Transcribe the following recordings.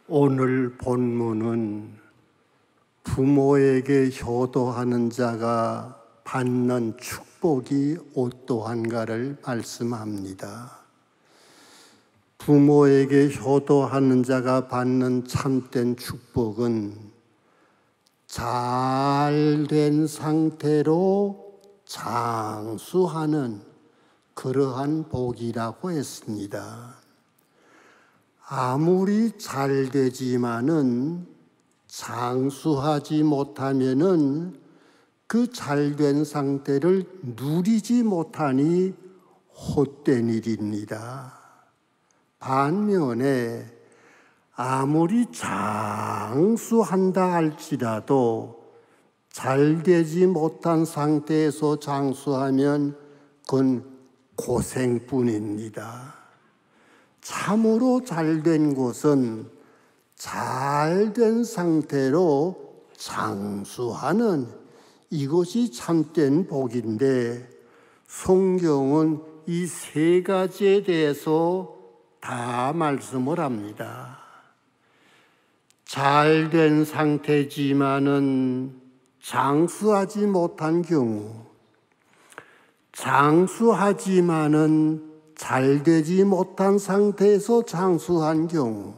오늘 본문은 부모에게 효도하는 자가 받는 축복이 어떠한가를 말씀합니다. 부모에게 효도하는 자가 받는 참된 축복은 잘된 상태로 장수하는 그러한 복이라고 했습니다. 아무리 잘 되지만은 장수하지 못하면은 그 잘된 상태를 누리지 못하니 헛된 일입니다. 반면에 아무리 장수한다 할지라도 잘 되지 못한 상태에서 장수하면 그건 고생뿐입니다. 참으로 잘된 것은 잘된 상태로 장수하는 이것이 참된 복인데, 성경은 이 세 가지에 대해서 다 말씀을 합니다. 잘된 상태지만은 장수하지 못한 경우, 장수하지만은 잘되지 못한 상태에서 장수한 경우,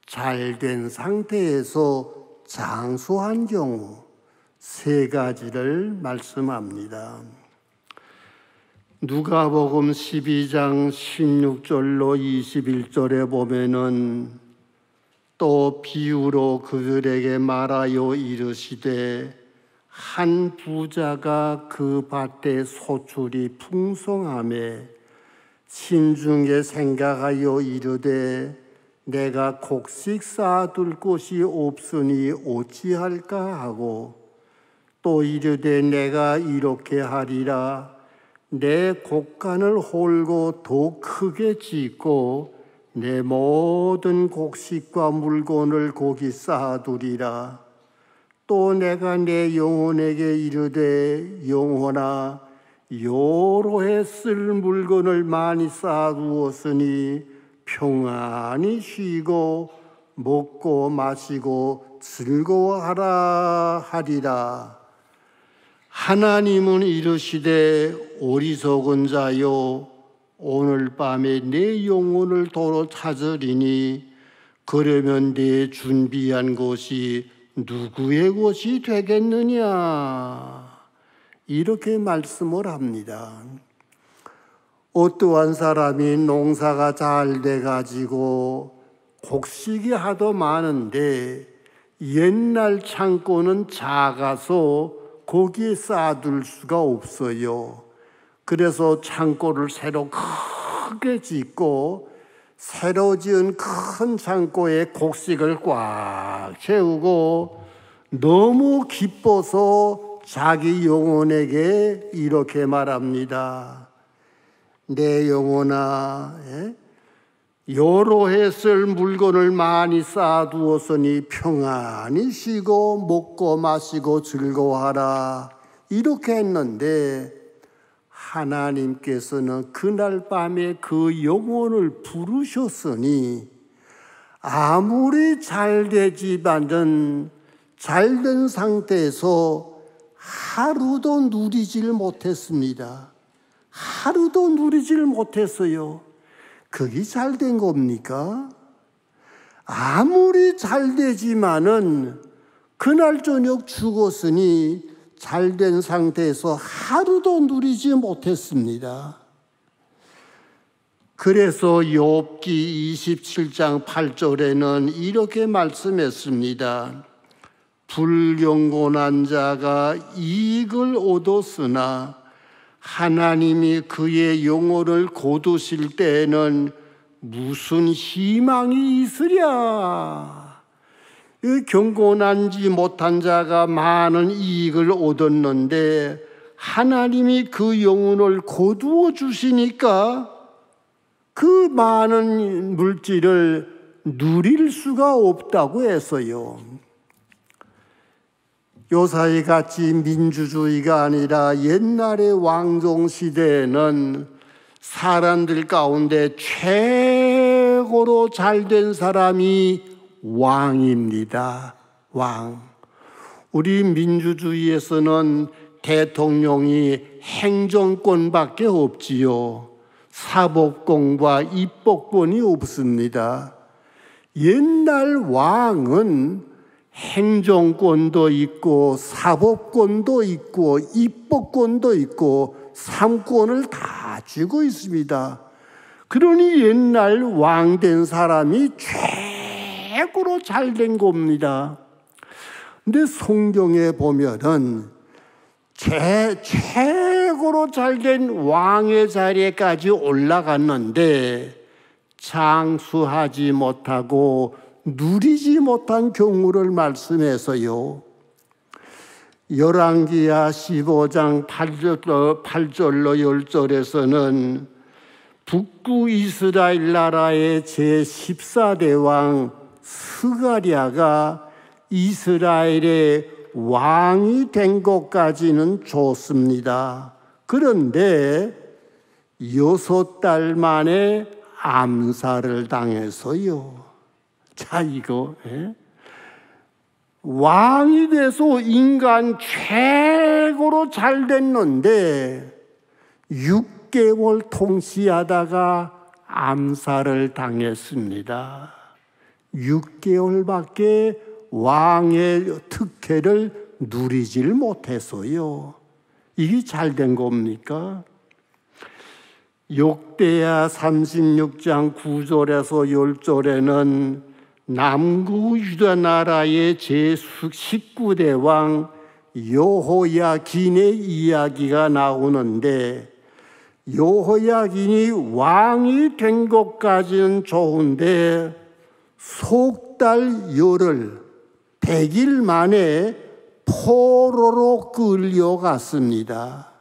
잘된 상태에서 장수한 경우, 세 가지를 말씀합니다. 누가복음 12장 16절로 21절에 보면은 또 비유로 그들에게 말하여 이르시되 한 부자가 그 밭에 소출이 풍성하매 심중에 생각하여 이르되 내가 곡식 쌓아둘 곳이 없으니 어찌할까 하고, 또 이르되 내가 이렇게 하리라. 내 곡간을 홀고 더 크게 짓고 내 모든 곡식과 물건을 거기 쌓아두리라. 또 내가 내 영혼에게 이르되 영혼아, 여러 해 쓸 물건을 많이 쌓아두었으니 평안히 쉬고 먹고 마시고 즐거워하라 하리라. 하나님은 이르시되 어리석은 자여, 오늘 밤에 내 영혼을 도로 찾으리니 그러면 내 준비한 것이 누구의 것이 되겠느냐? 이렇게 말씀을 합니다. 어떠한 사람이 농사가 잘 돼가지고 곡식이 하도 많은데 옛날 창고는 작아서 거기에 쌓아둘 수가 없어요. 그래서 창고를 새로 크게 짓고 새로 지은 큰 창고에 곡식을 꽉 채우고 너무 기뻐서 자기 영혼에게 이렇게 말합니다. 내 영혼아, 여러 해 쓸 물건을 많이 쌓아두었으니 평안히 쉬고 먹고 마시고 즐거워하라. 이렇게 했는데 하나님께서는 그날 밤에 그 영혼을 부르셨으니 아무리 잘 되지만은 잘된 상태에서 하루도 누리질 못했습니다. 하루도 누리질 못했어요. 그게 잘된 겁니까? 아무리 잘 되지만은 그날 저녁 죽었으니 잘된 상태에서 하루도 누리지 못했습니다. 그래서 욥기 27장 8절에는 이렇게 말씀했습니다. 불경건한 자가 이익을 얻었으나 하나님이 그의 영혼을 거두실 때에는 무슨 희망이 있으랴? 경건하지 못한 자가 많은 이익을 얻었는데 하나님이 그 영혼을 거두어 주시니까 그 많은 물질을 누릴 수가 없다고 해서요. 요사이 같이 민주주의가 아니라 옛날의 왕정 시대에는 사람들 가운데 최고 최고로 잘된 사람이 왕입니다. 왕. 우리 민주주의에서는 대통령이 행정권밖에 없지요. 사법권과 입법권이 없습니다. 옛날 왕은 행정권도 있고 사법권도 있고 입법권도 있고 삼권을 다 쥐고 있습니다. 그러니 옛날 왕 된 사람이 최고로 잘된 겁니다. 근데 성경에 보면은 최고로 잘된 왕의 자리에까지 올라갔는데 장수하지 못하고 누리지 못한 경우를 말씀해서요. 열왕기하 15장 8절로 10절에서는 북구 이스라엘 나라의 제14대 왕 스가랴가 이스라엘의 왕이 된 것까지는 좋습니다. 그런데 6달 만에 암살을 당해서요. 자, 이거 왕이 돼서 인간 최고로 잘 됐는데 6개월 통치하다가 암살을 당했습니다. 6개월밖에 왕의 특혜를 누리질 못해서요. 이게 잘된 겁니까? 역대하 36장 9절에서 10절에는 남구 유다 나라의 제19대 왕 여호야긴의 이야기가 나오는데, 여호야긴이 왕이 된 것까지는 좋은데 석 달 열흘 100일 만에 포로로 끌려갔습니다.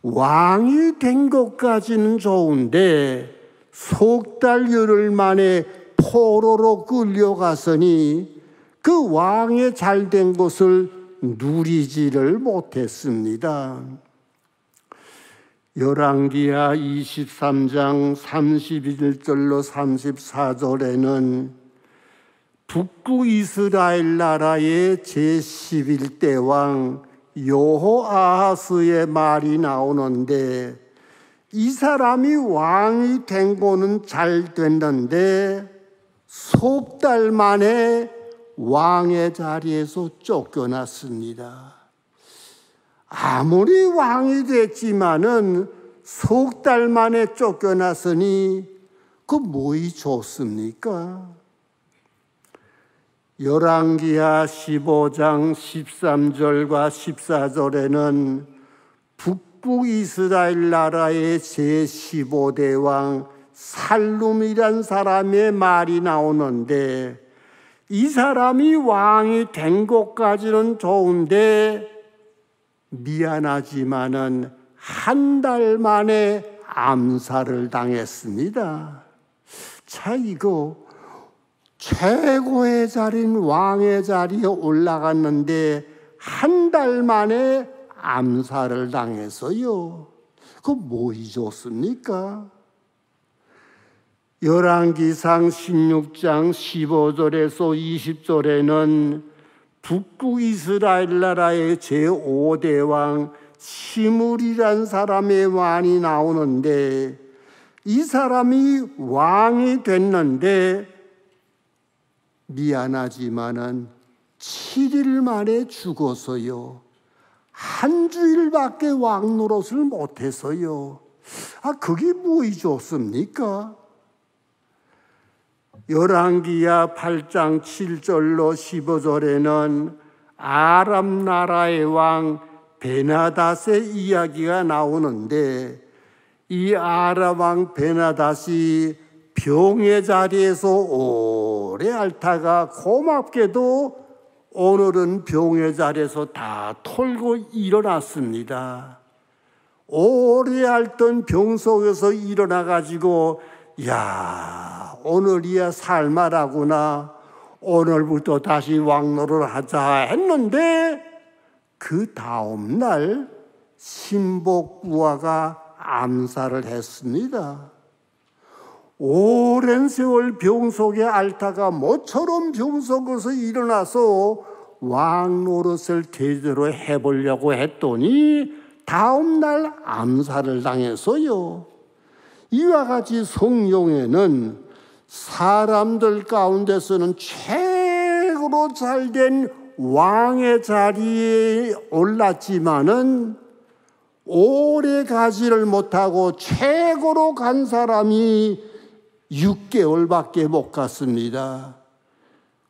왕이 된 것까지는 좋은데 석 달 열흘 만에 포로로 끌려갔으니 그 왕의 잘된 것을 누리지를 못했습니다. 열왕기하 23장 31절로 34절에는 북구 이스라엘 나라의 제11대 왕 여호아하스의 말이 나오는데, 이 사람이 왕이 된 거는 잘 됐는데 석 달 만에 왕의 자리에서 쫓겨났습니다. 아무리 왕이 됐지만은 석 달 만에 쫓겨났으니 그 뭐이 좋습니까? 열왕기하 15장 13절과 14절에는 북부 이스라엘 나라의 제15대 왕 살룸이란 사람의 말이 나오는데, 이 사람이 왕이 된 것까지는 좋은데 미안하지만은 한 달 만에 암살을 당했습니다. 자, 이거 최고의 자리인 왕의 자리에 올라갔는데 한 달 만에 암살을 당해서요. 그 뭐이 좋습니까? 열왕기상 16장 15절에서 20절에는 북구 이스라엘 나라의 제5대 왕 시므리란 사람의 말이 나오는데, 이 사람이 왕이 됐는데 미안하지만은 7일 만에 죽어서요. 한 주일밖에 왕 노릇을 못해서요. 그게 뭐이 좋습니까? 열왕기하 8장 7절로 15절에는 아람 나라의 왕 베나닷의 이야기가 나오는데, 이 아람 왕 베나닷이 병의 자리에서 오래 앓다가 고맙게도 오늘은 병의 자리에서 다 털고 일어났습니다. 오래 앓던 병 속에서 일어나가지고, 야, 오늘이야 살만하구나, 오늘부터 다시 왕노를 하자 했는데, 그 다음날 신복부하가 암살을 했습니다. 오랜 세월 병 속에 앓다가 모처럼 병 속에서 일어나서 왕 노릇을 제대로 해보려고 했더니 다음날 암살을 당해서요. 이와 같이 성경에는 사람들 가운데서는 최고로 잘된 왕의 자리에 올랐지만은 오래 가지를 못하고 최고로 간 사람이 6개월밖에 못 갔습니다.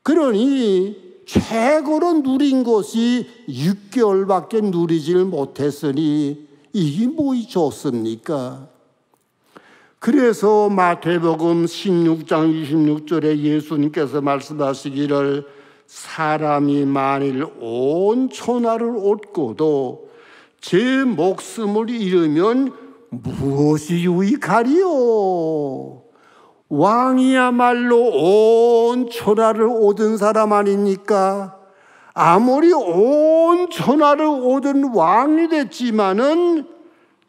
그러니 최고로 누린 것이 6개월밖에 누리질 못했으니 이게 뭐이 좋습니까? 그래서 마태복음 16장 26절에 예수님께서 말씀하시기를 사람이 만일 온 천하를 얻고도 제 목숨을 잃으면 무엇이 유익하리요? 왕이야말로 온 천하를 얻은 사람 아닙니까? 아무리 온 천하를 얻은 왕이 됐지만은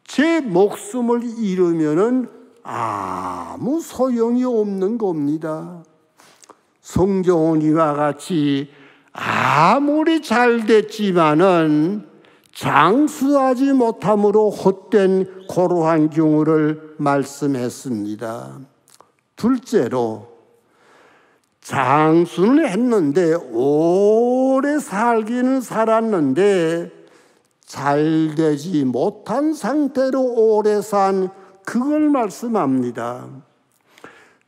제 목숨을 잃으면은 아무 소용이 없는 겁니다. 성경은 이와 같이 아무리 잘 됐지만은 장수하지 못함으로 헛된 고루한 경우를 말씀했습니다. 둘째로 장수는 했는데 오래 살기는 살았는데 잘 되지 못한 상태로 오래 산 그걸 말씀합니다.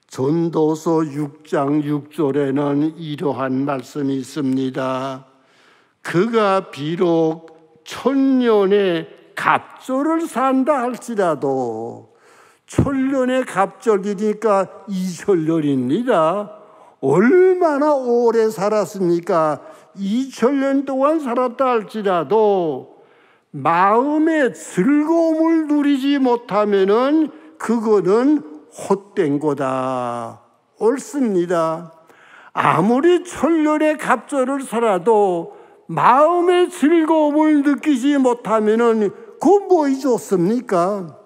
전도서 6장 6절에는 이러한 말씀이 있습니다. 그가 비록 1000년의 갑절을 산다 할지라도 1000년의 갑절이니까 2000년입니다. 얼마나 오래 살았습니까? 2000년 동안 살았다 할지라도 마음의 즐거움을 누리지 못하면은 그거는 헛된 거다. 옳습니다. 아무리 1000년의 갑절을 살아도 마음의 즐거움을 느끼지 못하면은 그 뭐이 좋습니까?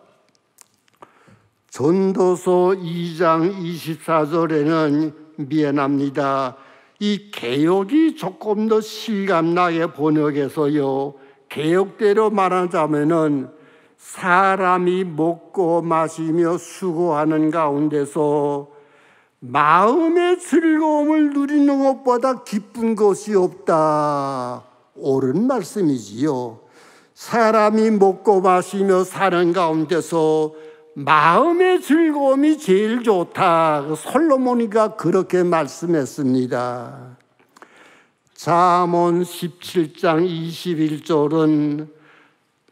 전도서 2장 24절에는 미안합니다. 이 개역이 조금 더 실감나게 번역해서요. 개역대로 말하자면은 사람이 먹고 마시며 수고하는 가운데서 마음의 즐거움을 누리는 것보다 기쁜 것이 없다. 옳은 말씀이지요. 사람이 먹고 마시며 사는 가운데서 마음의 즐거움이 제일 좋다. 솔로몬이가 그렇게 말씀했습니다. 잠언 17장 21절은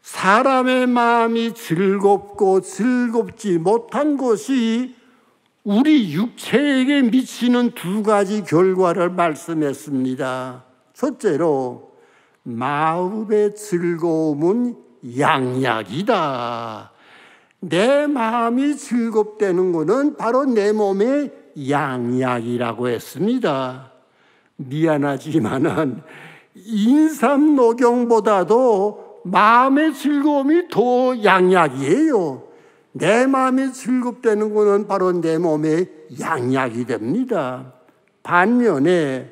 사람의 마음이 즐겁고 즐겁지 못한 것이 우리 육체에게 미치는 두 가지 결과를 말씀했습니다. 첫째로 마음의 즐거움은 양약이다. 내 마음이 즐겁다는 것은 바로 내 몸의 양약이라고 했습니다. 미안하지만은 인삼녹용보다도 마음의 즐거움이 더 양약이에요. 내 마음이 즐겁다는 것은 바로 내 몸의 양약이 됩니다. 반면에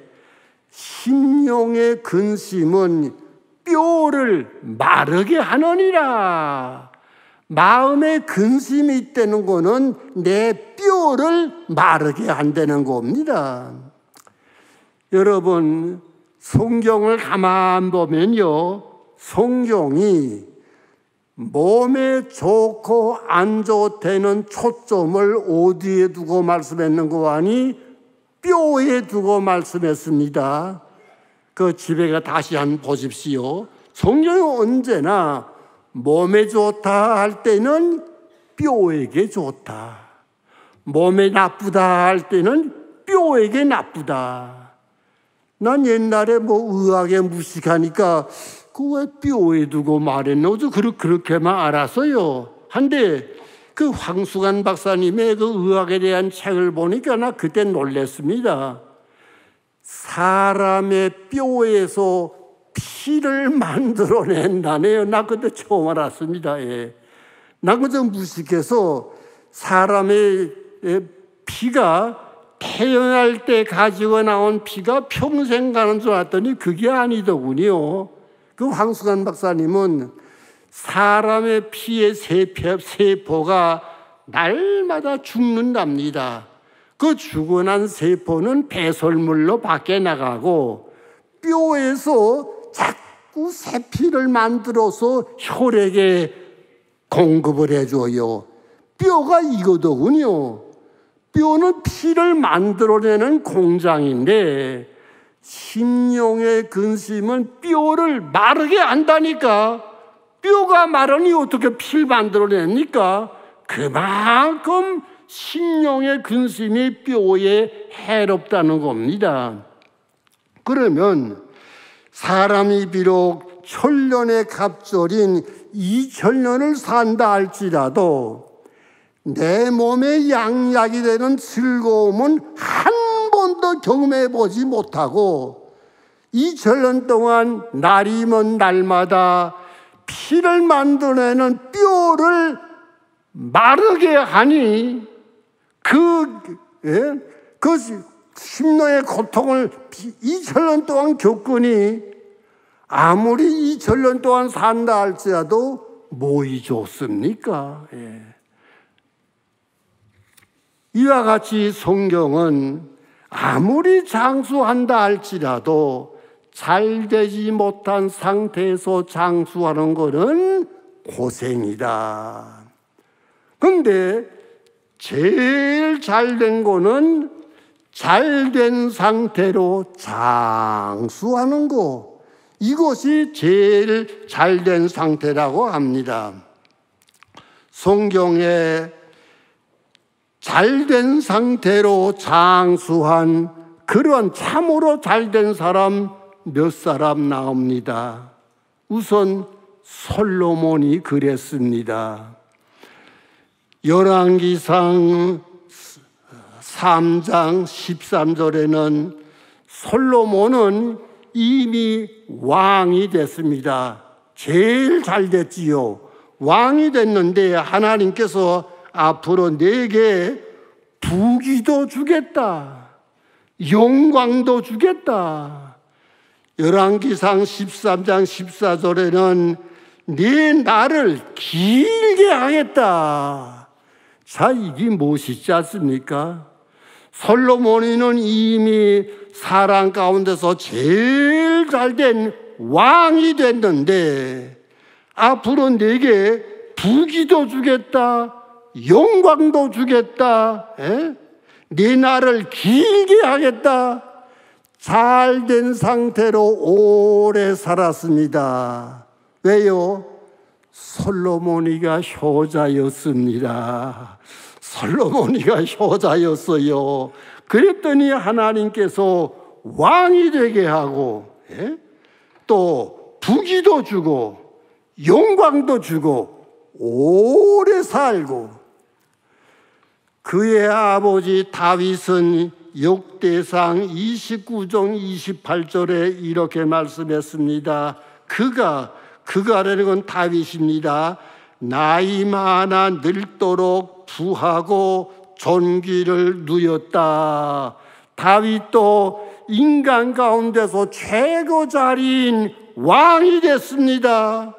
심령의 근심은 뼈를 마르게 하느니라. 마음의 근심이 있다는 것은 내 뼈를 마르게 한다는 겁니다. 여러분, 성경을 가만 보면요, 성경이 몸에 좋고 안 좋다는 초점을 어디에 두고 말씀했는 거 아니? 뼈에 두고 말씀했습니다. 그 집에 가 다시 한번 보십시오. 성경이 언제나 몸에 좋다 할 때는 뼈에게 좋다. 몸에 나쁘다 할 때는 뼈에게 나쁘다. 난 옛날에 의학에 무식하니까 그 왜 뼈에 두고 말했노? 그렇게만 알았어요. 한데 그 황수관 박사님의 그 의학에 대한 책을 보니까 나 그때 놀랐습니다. 사람의 뼈에서 피를 만들어낸다네요. 나 그때 처음 알았습니다. 예. 나 그저 무식해서 사람의 피가 태어날 때 가지고 나온 피가 평생 가는 줄 알았더니 그게 아니더군요. 그 황수관 박사님은 사람의 피의 세포가 날마다 죽는답니다. 그 죽어 난 세포는 배설물로 밖에 나가고 뼈에서 자꾸 새 피를 만들어서 혈액에 공급을 해줘요. 뼈가 이거더군요. 뼈는 피를 만들어내는 공장인데 심령의 근심은 뼈를 마르게 한다니까. 뼈가 마르니 어떻게 피를 만들어냅니까? 그만큼 심령의 근심이 뼈에 해롭다는 겁니다. 그러면 사람이 비록 천년의 갑절인 2000년을 산다 할지라도 내 몸에 양약이 되는 즐거움은 한 번도 경험해 보지 못하고 2000년 동안 날이면 날마다 피를 만들어내는 뼈를 마르게 하니 그 심령의 고통을 2000년 동안 겪으니 아무리 2000년 동안 산다 할지라도 뭐이 좋습니까? 이와 같이 성경은 아무리 장수한다 할지라도 잘 되지 못한 상태에서 장수하는 것은 고생이다. 그런데 제일 잘된 거는 잘된 상태로 장수하는 거. 이것이 제일 잘된 상태라고 합니다. 성경에 잘된 상태로 장수한 그런 참으로 잘된 사람 몇 사람 나옵니다. 우선 솔로몬이 그랬습니다. 열왕기상 3장 13절에는 솔로몬은 이미 왕이 됐습니다. 제일 잘 됐지요. 왕이 됐는데 하나님께서 앞으로 내게 부귀도 주겠다, 영광도 주겠다. 열왕기상 13장 14절에는 네 나를 길게 하겠다. 자, 이게 멋있지 않습니까? 솔로몬이는 이미 사람 가운데서 제일 잘된 왕이 됐는데 앞으로 내게 부귀도 주겠다, 영광도 주겠다, 네 나를 길게 하겠다. 잘된 상태로 오래 살았습니다. 왜요? 솔로몬이가 효자였습니다. 솔로몬이가 효자였어요. 그랬더니 하나님께서 왕이 되게 하고 또 부귀도 주고 영광도 주고 오래 살고. 그의 아버지 다윗은 역대상 29장 28절에 이렇게 말씀했습니다. 그가라는 건 다윗입니다. 나이 많아 늙도록 부하고 존귀를 누렸다. 다윗도 인간 가운데서 최고 자리인 왕이 됐습니다.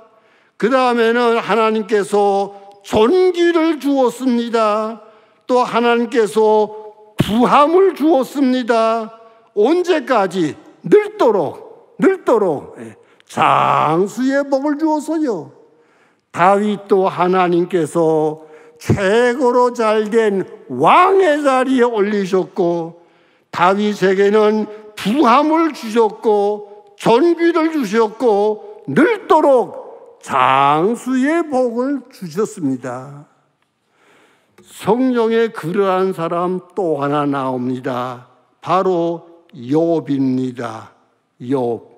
그 다음에는 하나님께서 존귀를 주었습니다. 또 하나님께서 부함을 주었습니다. 언제까지? 늙도록 장수의 복을 주었어요. 다윗도 하나님께서 최고로 잘된 왕의 자리에 올리셨고 다윗에게는 부함을 주셨고 존귀를 주셨고 늙도록 장수의 복을 주셨습니다. 성경에 그러한 사람 또 하나 나옵니다. 바로 욥입니다. 욥기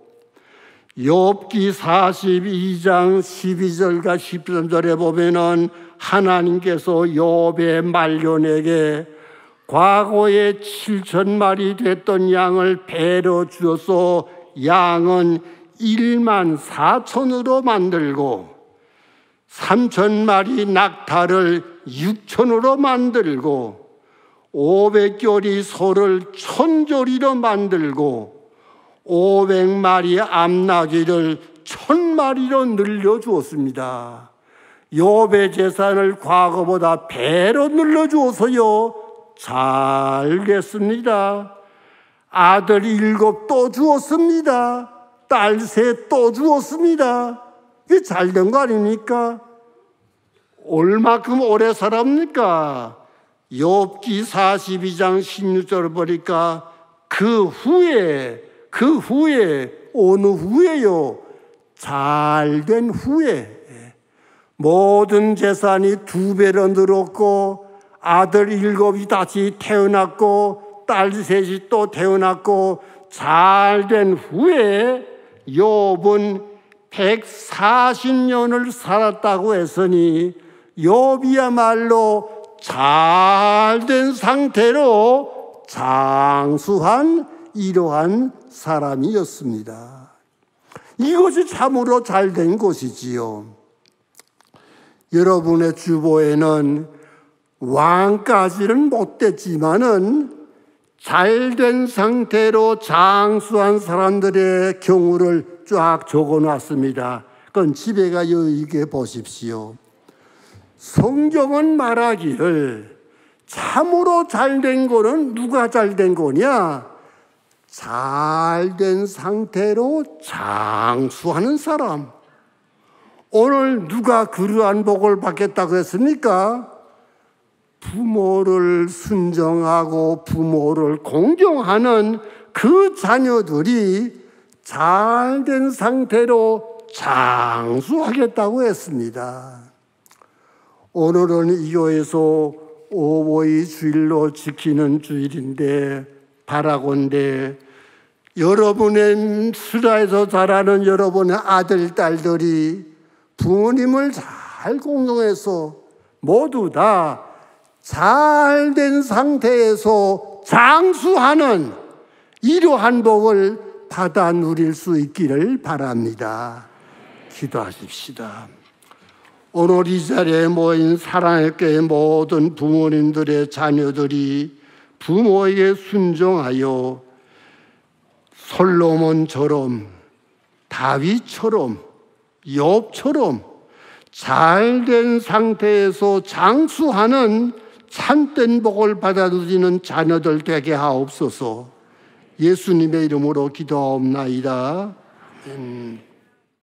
42장 12절과 13절에 보면은 하나님께서 욥의 말년에게 과거에 7,000마리 됐던 양을 배로 주어서 양은 14,000으로 만들고 3,000마리 낙타를 6,000으로 만들고 500조리 소를 1000조리로 만들고 500마리 암나귀를 1000마리로 늘려주었습니다. 욥의 재산을 과거보다 배로 늘려주어서요 잘 됐습니다. 아들 7 또 주었습니다. 딸 3 또 주었습니다. 이게 잘 된 거 아닙니까? 얼마큼 오래 살았습니까? 욥기 42장 16절을 보니까 그 후에 어느 후에요? 잘된 후에 모든 재산이 2배로 늘었고 아들 7이 다시 태어났고 딸 3이 또 태어났고 잘된 후에 욥은 140년을 살았다고 했으니 욥이야말로 잘된 상태로 장수한 이러한 사람이었습니다. 이것이 참으로 잘된 것이지요. 여러분의 주보에는 왕까지는 못됐지만은 잘된 상태로 장수한 사람들의 경우를 쫙 적어놨습니다. 그건 집에 가서 여기 보십시오. 성경은 말하기를 참으로 잘된 거는 누가 잘된 거냐? 잘된 상태로 장수하는 사람. 오늘 누가 그러한 복을 받겠다고 했습니까? 부모를 순정하고 부모를 공경하는 그 자녀들이 잘된 상태로 장수하겠다고 했습니다. 오늘은 이 교회에서 오보이 주일로 지키는 주일인데 바라건대 여러분의 수라에서 자라는 여러분의 아들, 딸들이 부모님을 잘 공경해서 모두 다 잘된 상태에서 장수하는 이러한 복을 받아 누릴 수 있기를 바랍니다. 기도하십시다. 오늘 이 자리에 모인 사랑의 교회 모든 부모님들의 자녀들이 부모에게 순종하여 솔로몬처럼 다윗처럼 욥처럼 잘된 상태에서 장수하는 참된 복을 받아 누리는 자녀들 되게 하옵소서. 예수님의 이름으로 기도하옵나이다. 아멘.